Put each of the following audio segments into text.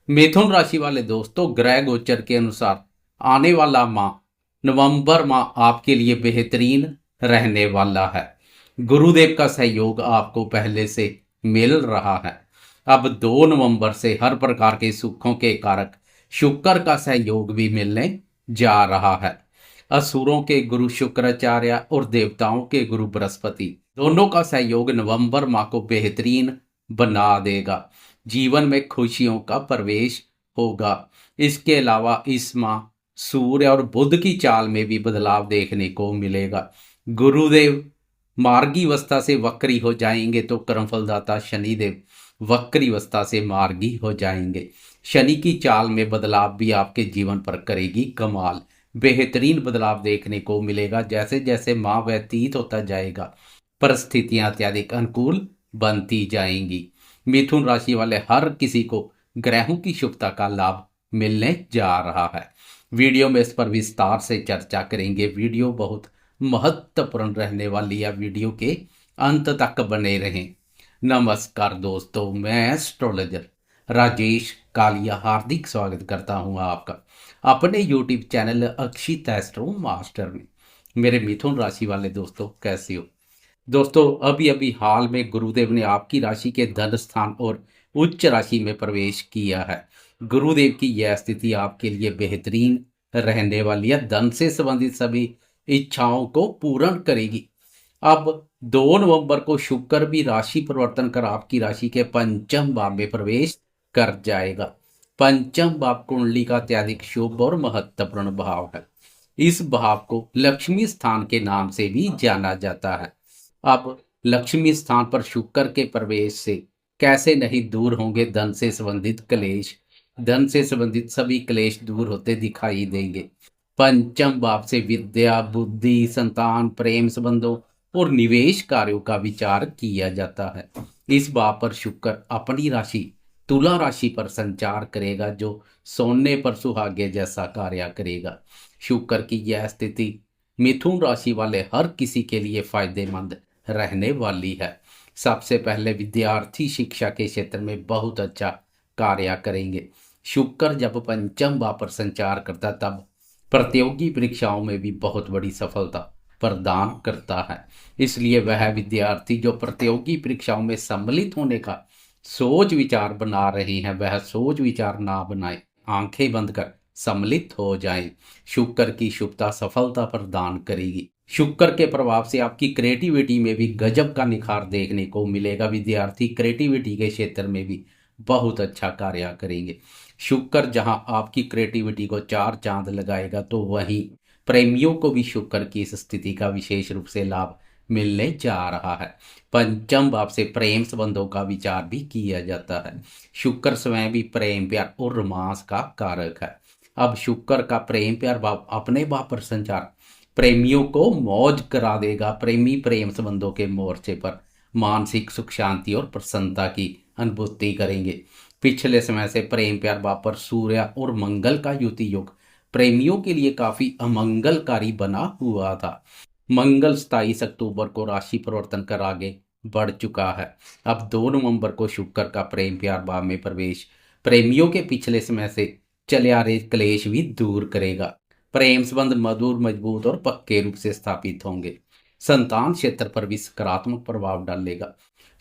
मिथुन राशि वाले दोस्तों, ग्रह गोचर के अनुसार आने वाला माह नवंबर माह आपके लिए बेहतरीन रहने वाला है। गुरुदेव का सहयोग आपको पहले से मिल रहा है। अब 2 नवंबर से हर प्रकार के सुखों के कारक शुक्र का सहयोग भी मिलने जा रहा है। असुरों के गुरु शुक्राचार्य और देवताओं के गुरु बृहस्पति दोनों का सहयोग नवंबर माह को बेहतरीन बना देगा। जीवन में खुशियों का प्रवेश होगा। इसके अलावा इस माह सूर्य और बुध की चाल में भी बदलाव देखने को मिलेगा। गुरुदेव मार्गी अवस्था से वक्री हो जाएंगे तो कर्मफलदाता शनिदेव वक्री अवस्था से मार्गी हो जाएंगे। शनि की चाल में बदलाव भी आपके जीवन पर करेगी कमाल। बेहतरीन बदलाव देखने को मिलेगा। जैसे जैसे माह व्यतीत होता जाएगा, परिस्थितियां अत्यधिक अनुकूल बनती जाएंगी। मिथुन राशि वाले हर किसी को ग्रहों की शुभता का लाभ मिलने जा रहा है। वीडियो में इस पर विस्तार से चर्चा करेंगे। वीडियो बहुत महत्वपूर्ण रहने वाली है। वीडियो के अंत तक बने रहें। नमस्कार दोस्तों, मैं एस्ट्रोलॉजर राजेश कालिया हार्दिक स्वागत करता हूं आपका अपने यूट्यूब चैनल अक्षित एस्ट्रो मास्टर में। मेरे मिथुन राशि वाले दोस्तों, कैसे हो दोस्तों? अभी अभी हाल में गुरुदेव ने आपकी राशि के धन स्थान और उच्च राशि में प्रवेश किया है। गुरुदेव की यह स्थिति आपके लिए बेहतरीन रहने वाली है। धन से संबंधित सभी इच्छाओं को पूर्ण करेगी। अब 2 नवंबर को शुक्र भी राशि परिवर्तन कर आपकी राशि के पंचम भाव में प्रवेश कर जाएगा। पंचम भाव कुंडली का अत्यधिक शुभ और महत्वपूर्ण भाव है। इस भाव को लक्ष्मी स्थान के नाम से भी जाना जाता है। अब लक्ष्मी स्थान पर शुक्र के प्रवेश से कैसे नहीं दूर होंगे धन से संबंधित क्लेश। धन से संबंधित सभी क्लेश दूर होते दिखाई देंगे। पंचम भाव से विद्या, बुद्धि, संतान, प्रेम संबंधों और निवेश कार्यों का विचार किया जाता है। इस भाव पर शुक्र अपनी राशि तुला राशि पर संचार करेगा, जो सोने पर सुहागे जैसा कार्य करेगा। शुक्र की यह स्थिति मिथुन राशि वाले हर किसी के लिए फायदेमंद रहने वाली है। सबसे पहले विद्यार्थी शिक्षा के क्षेत्र में बहुत अच्छा कार्य करेंगे। शुक्र जब पंचम भाव पर संचार करता तब प्रतियोगी परीक्षाओं में भी बहुत बड़ी सफलता प्रदान करता है। इसलिए वह विद्यार्थी जो प्रतियोगी परीक्षाओं में सम्मिलित होने का सोच विचार बना रहे हैं, वह सोच विचार ना बनाए, आंखें बंद कर सम्मिलित हो जाएं। शुक्र की शुभता सफलता प्रदान करेगी। शुक्र के प्रभाव से आपकी क्रिएटिविटी में भी गजब का निखार देखने को मिलेगा। विद्यार्थी क्रिएटिविटी के क्षेत्र में भी बहुत अच्छा कार्य करेंगे। शुक्र जहां आपकी क्रिएटिविटी को 4 चांद लगाएगा, तो वहीं प्रेमियों को भी शुक्र की इस स्थिति का विशेष रूप से लाभ मिलने जा रहा है। पंचम भाव से प्रेम संबंधों का विचार भी किया जाता है। शुक्र स्वयं भी प्रेम, प्यार और रोमांस का कारक है। अब शुक्र का प्रेम प्यार भाव अपने भाव पर संचार प्रेमियों को मौज करा देगा। प्रेमी प्रेम संबंधों के मोर्चे पर मानसिक सुख शांति और प्रसन्नता की अनुभूति करेंगे। पिछले समय से प्रेम प्यार भाव पर सूर्य और मंगल का युति योग प्रेमियों के लिए काफी अमंगलकारी बना हुआ था। मंगल 27 अक्टूबर को राशि परिवर्तन कर आगे बढ़ चुका है। अब 2 नवंबर को शुक्र का प्रेम प्यार भाव में प्रवेश प्रेमियों के पिछले समय से चले आ रहे क्लेश भी दूर करेगा। प्रेम संबंध मधुर, मजबूत और पक्के रूप से स्थापित होंगे। संतान क्षेत्र पर भी सकारात्मक प्रभाव डालेगा।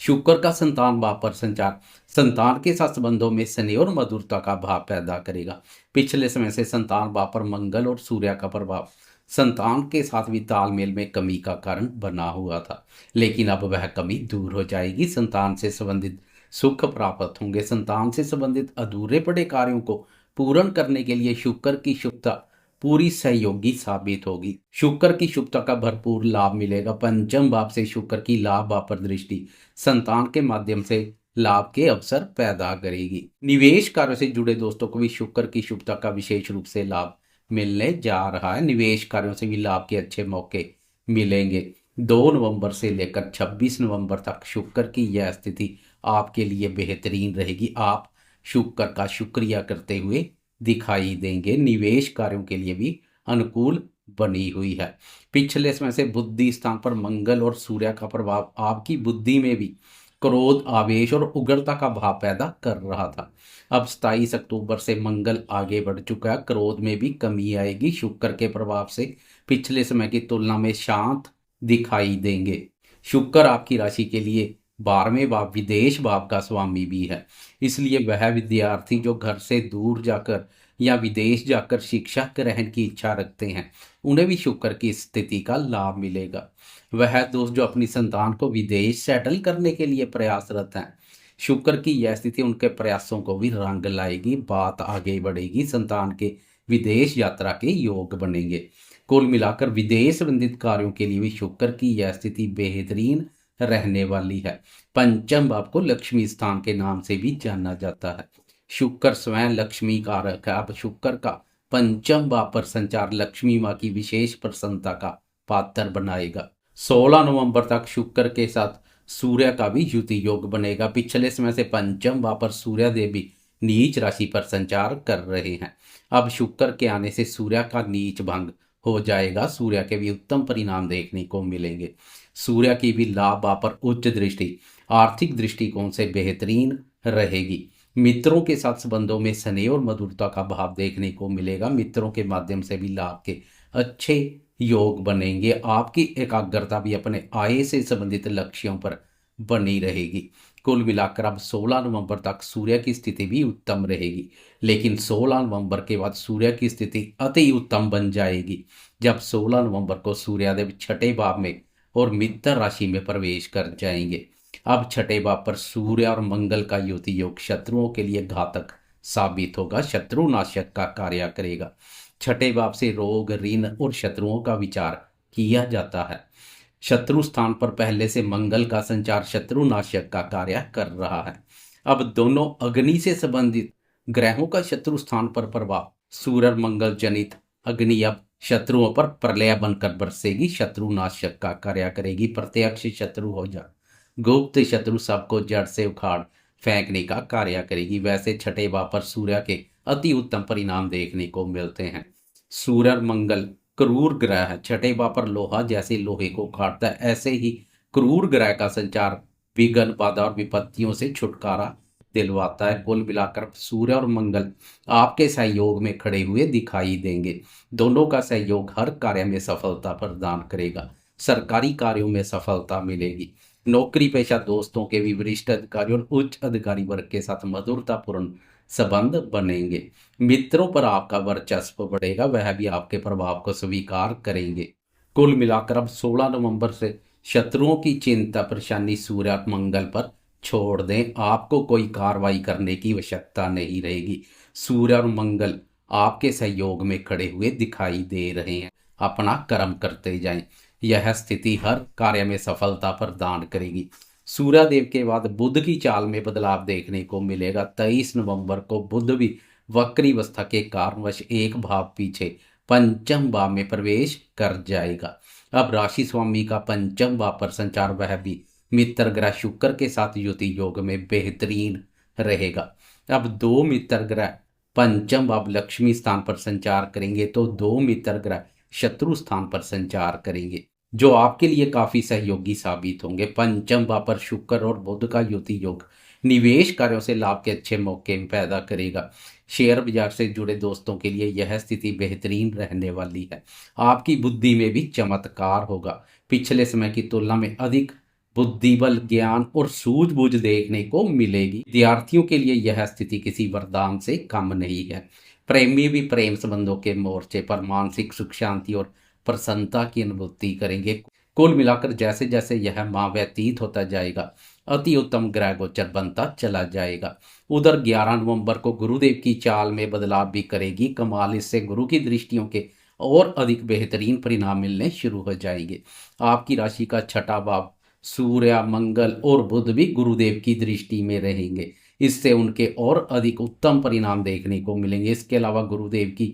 शुक्र का संतान भाव पर संचार संतान के साथ संबंधों में स्नेह और मधुरता का भाव पैदा करेगा। पिछले समय से संतान भाव पर मंगल और सूर्य का प्रभाव संतान के साथ भी तालमेल में कमी का कारण बना हुआ था, लेकिन अब वह कमी दूर हो जाएगी। संतान से संबंधित सुख प्राप्त होंगे। संतान से संबंधित अधूरे पड़े कार्यों को पूर्ण करने के लिए शुक्र की शुभता पूरी सहयोगी साबित होगी। शुक्र की शुभता का भरपूर लाभ मिलेगा। पंचम भाव से शुक्र की लाभ भाव पर दृष्टि संतान के माध्यम से लाभ के अवसर पैदा करेगी। निवेश कार्य से जुड़े दोस्तों को भी शुक्र की शुभता का विशेष रूप से लाभ मिलने जा रहा है। निवेश कार्यों से भी लाभ के अच्छे मौके मिलेंगे। 2 नवंबर से लेकर 26 नवंबर तक शुक्र की यह स्थिति आपके लिए बेहतरीन रहेगी। आप शुक्र का शुक्रिया करते हुए दिखाई देंगे। निवेश कार्यों के लिए भी अनुकूल बनी हुई है। पिछले समय से बुद्धि स्थान पर मंगल और सूर्य का प्रभाव आपकी बुद्धि में भी क्रोध, आवेश और उग्रता का भाव पैदा कर रहा था। अब 27 अक्टूबर से मंगल आगे बढ़ चुका है, क्रोध में भी कमी आएगी। शुक्र के प्रभाव से पिछले समय की तुलना में शांत दिखाई देंगे। शुक्र आपकी राशि के लिए 12वें भाव विदेश भाव का स्वामी भी है, इसलिए वह विद्यार्थी जो घर से दूर जाकर या विदेश जाकर शिक्षा ग्रहण की इच्छा रखते हैं, उन्हें भी शुक्र की स्थिति का लाभ मिलेगा। वह दोस्त जो अपनी संतान को विदेश सेटल करने के लिए प्रयासरत हैं, शुक्र की यह स्थिति उनके प्रयासों को भी रंग लाएगी, बात आगे बढ़ेगी, संतान के विदेश यात्रा के योग बनेंगे। कुल मिलाकर विदेश संबंधित कार्यों के लिए भी शुक्र की यह स्थिति बेहतरीन रहने वाली है। पंचम भाव को लक्ष्मी स्थान के नाम से भी जाना जाता है। शुक्र स्वयं लक्ष्मी कारक है। अब शुक्र का पंचम भाव पर संचार लक्ष्मी माँ की विशेष प्रसन्नता का पात्र बनाएगा। 16 नवंबर तक शुक्र के साथ सूर्य का भी युति योग बनेगा। पिछले समय से पंचम भाव पर सूर्य देव भी नीच राशि पर संचार कर रहे हैं। अब शुक्र के आने से सूर्य का नीच भंग हो जाएगा। सूर्य के भी उत्तम परिणाम देखने को मिलेंगे। सूर्य की भी लाभ भाव पर उच्च दृष्टि आर्थिक दृष्टिकोण से बेहतरीन रहेगी। मित्रों के साथ संबंधों में स्नेह और मधुरता का भाव देखने को मिलेगा। मित्रों के माध्यम से भी लाभ के अच्छे योग बनेंगे। आपकी एकाग्रता भी अपने आय से संबंधित लक्ष्यों पर बनी रहेगी। कुल मिलाकर अब 16 नवंबर तक सूर्य की स्थिति भी उत्तम रहेगी, लेकिन 16 नवंबर के बाद सूर्य की स्थिति अति उत्तम बन जाएगी जब 16 नवंबर को सूर्यदेव छठे भाव में और मित्र राशि में प्रवेश कर जाएंगे। अब छठे भाव पर सूर्य और मंगल का युति योग शत्रुओं के लिए घातक साबित होगा, शत्रुनाशक का कार्य करेगा। छठे भाव से रोग, ऋण और शत्रुओं का विचार किया जाता है। शत्रु स्थान पर पहले से मंगल का संचार शत्रुनाशक का कार्य कर रहा है। अब दोनों अग्नि से संबंधित ग्रहों का शत्रु स्थान पर प्रभाव सूर्य और मंगल जनित अग्नि अब शत्रुओं पर प्रलय बनकर बरसेगी, शत्रुनाशक का कार्य करेगी। प्रत्यक्ष शत्रु हो जा गुप्त शत्रु सबको जड़ से उखाड़ फेंकने का कार्य करेगी। वैसे छठे भाव पर सूर्य के अति उत्तम परिणाम देखने को मिलते हैं। सूर्य और मंगल क्रूर ग्रह है। छठे भाव पर लोहा जैसे लोहे को काटता है, ऐसे ही क्रूर ग्रह का संचार विघ्न, बाधा और विपत्तियों से छुटकारा दिलवाता है। कुल मिलाकर सूर्य और मंगल आपके सहयोग में खड़े हुए दिखाई देंगे। दोनों का सहयोग हर कार्य में सफलता प्रदान करेगा। सरकारी कार्यों में सफलता मिलेगी। नौकरी पेशा दोस्तों के भी वरिष्ठ अधिकारी और उच्च अधिकारी वर्ग के साथ मधुरतापूर्ण संबंध बनेंगे। मित्रों पर आपका वर्चस्व बढ़ेगा, वह भी आपके प्रभाव को स्वीकार करेंगे। कुल मिलाकर अब 16 नवंबर से शत्रुओं की चिंता परेशानी सूर्य और मंगल पर छोड़ दें। आपको कोई कार्रवाई करने की आवश्यकता नहीं रहेगी। सूर्य और मंगल आपके सहयोग में खड़े हुए दिखाई दे रहे हैं। अपना कर्म करते जाएं। यह स्थिति हर कार्य में सफलता प्रदान करेगी। सूर्यदेव के बाद बुध की चाल में बदलाव देखने को मिलेगा। 23 नवंबर को बुध भी वक्री अवस्था के कारणवश एक भाव पीछे पंचम भाव में प्रवेश कर जाएगा। अब राशि स्वामी का पंचम भाव पर संचार वह भी मित्र ग्रह शुक्र के साथ युति योग में बेहतरीन रहेगा। अब दो मित्र ग्रह पंचम भाव लक्ष्मी स्थान पर संचार करेंगे तो दो मित्र ग्रह शत्रु स्थान पर संचार करेंगे, जो आपके लिए काफी सहयोगी साबित होंगे। पंचम भाव पर शुक्र और बुध का युति योग निवेश कार्यों से लाभ के अच्छे मौके पैदा करेगा। शेयर बाजार से जुड़े दोस्तों के लिए यह स्थिति बेहतरीन रहने वाली है। आपकी बुद्धि में भी चमत्कार होगा। पिछले समय की तुलना में अधिक बुद्धिबल, ज्ञान और सूझबूझ देखने को मिलेगी। विद्यार्थियों के लिए यह स्थिति किसी वरदान से कम नहीं है। प्रेमी भी प्रेम संबंधों के मोर्चे पर मानसिक सुख, शांति और प्रसन्नता की अनुभूति करेंगे। कुल मिलाकर जैसे जैसे यह माह व्यतीत होता जाएगा, अति उत्तम ग्रह गोचर बनता चला जाएगा। उधर 11 नवंबर को गुरुदेव की चाल में बदलाव भी करेगी कमाल। इससे गुरु की दृष्टियों के और अधिक बेहतरीन परिणाम मिलने शुरू हो जाएंगे। आपकी राशि का छठा भाव सूर्य, मंगल और बुध भी गुरुदेव की दृष्टि में रहेंगे। इससे उनके और अधिक उत्तम परिणाम देखने को मिलेंगे। इसके अलावा गुरुदेव की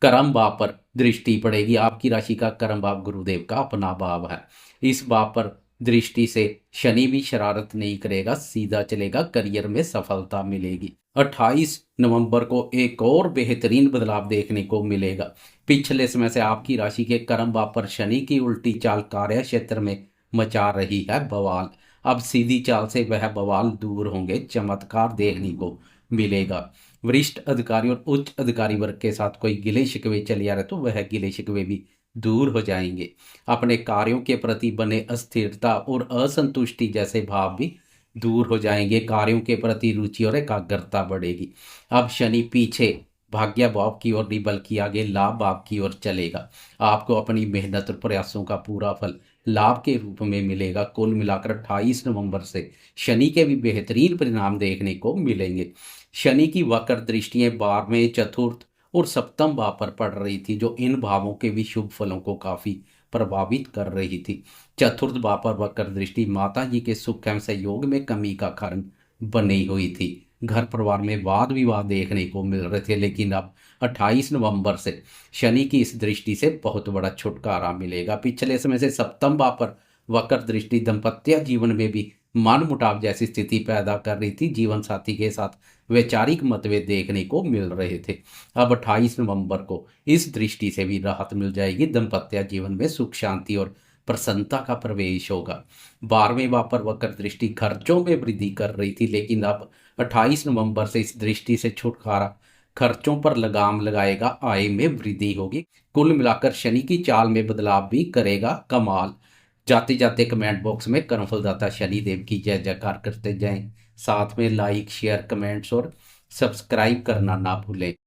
कर्म भाव पर दृष्टि पड़ेगी। आपकी राशि का कर्म भाव गुरुदेव का अपना भाव है। इस भाव पर दृष्टि से शनि भी शरारत नहीं करेगा, सीधा चलेगा, करियर में सफलता मिलेगी। 28 नवंबर को एक और बेहतरीन बदलाव देखने को मिलेगा। पिछले समय से आपकी राशि के कर्म भाव पर शनि की उल्टी चाल कार्य क्षेत्र में मचा रही है बवाल। अब सीधी चाल से वह बवाल दूर होंगे, चमत्कार देखने को मिलेगा। वरिष्ठ अधिकारी और उच्च अधिकारी वर्ग के साथ कोई गिले शिकवे चले आ रहे तो वह गिले शिकवे भी दूर हो जाएंगे। अपने कार्यों के प्रति बने अस्थिरता और असंतुष्टि जैसे भाव भी दूर हो जाएंगे। कार्यों के प्रति रुचि और एकाग्रता बढ़ेगी। अब शनि पीछे भाग्य भाव की ओर नहीं बल्कि आगे लाभ भाव की ओर चलेगा। आपको अपनी मेहनत और प्रयासों का पूरा फल लाभ के रूप में मिलेगा। कुल मिलाकर 28 नवंबर से शनि के भी बेहतरीन परिणाम देखने को मिलेंगे। शनि की वक्र दृष्टियां 12वें, चतुर्थ और सप्तम भाव पर पड़ रही थी, जो इन भावों के भी शुभ फलों को काफी प्रभावित कर रही थी। चतुर्थ भाव पर वक्र दृष्टि माता जी के सुख एवं सहयोग में कमी का कारण बनी हुई थी। घर परिवार में वाद विवाद देखने को मिल रहे थे, लेकिन अब 28 नवंबर से शनि की इस दृष्टि से बहुत बड़ा छुटकारा मिलेगा। पिछले समय से सप्तम भाव पर वक्र दृष्टि दाम्पत्य जीवन में भी मन मुटाव जैसी स्थिति पैदा कर रही थी। जीवन साथी के साथ वैचारिक मतभेद देखने को मिल रहे थे। अब 28 नवंबर को इस दृष्टि से भी राहत मिल जाएगी। दाम्पत्य जीवन में सुख शांति और प्रसन्नता का प्रवेश होगा। 12वें भाव पर वक्र दृष्टि खर्चों में वृद्धि कर रही थी, लेकिन अब 28 नवंबर से इस दृष्टि से छुटकारा खर्चों पर लगाम लगाएगा, आय में वृद्धि होगी। कुल मिलाकर शनि की चाल में बदलाव भी करेगा कमाल। जाते जाते कमेंट बॉक्स में कर्मफलदाता शनि देव की जय जयकार करते जाएं। साथ में लाइक, शेयर, कमेंट्स और सब्सक्राइब करना ना भूलें।